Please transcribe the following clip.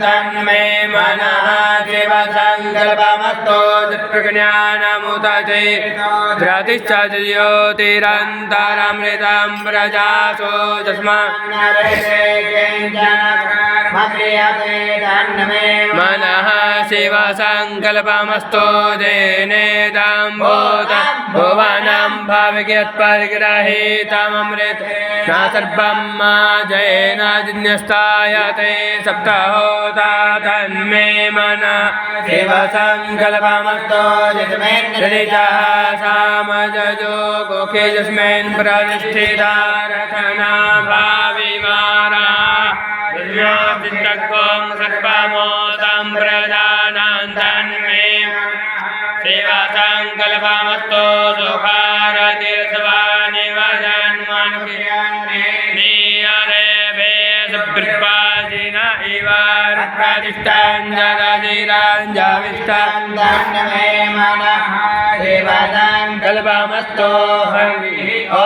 तन्मे मनः शिवसङ्कल्पमस्तु ज्ञानमुदते धृतिश्च ज्योतिरन्तरमृतं प्रजासो मनः शिवसङ्कल्पमस्तु जेनेदं भूतं भुवनं भविष्यत्परिग्रहीतममृत न सर्वं जयेन जिन्यस्तायते सप्तहोता तन्मे मनः शिवसङ्कल्पमस्तु ऋजः सामजो गोखे यस्मिन् प्रतिष्ठिता रचना भाविवारा विज्ञापितकं सर्वमोदं प्रजानां तन्मे शिवसङ्कल्पमस्तु सुखारतिर्स्वानि वजन्मनुकीयन्नियरे वेदब्रह्माजिन इव प्रतिष्ठं जगजिराञ्जविष्टं तन्मे मनः शिवसङ्कल्पमस्तु ॐ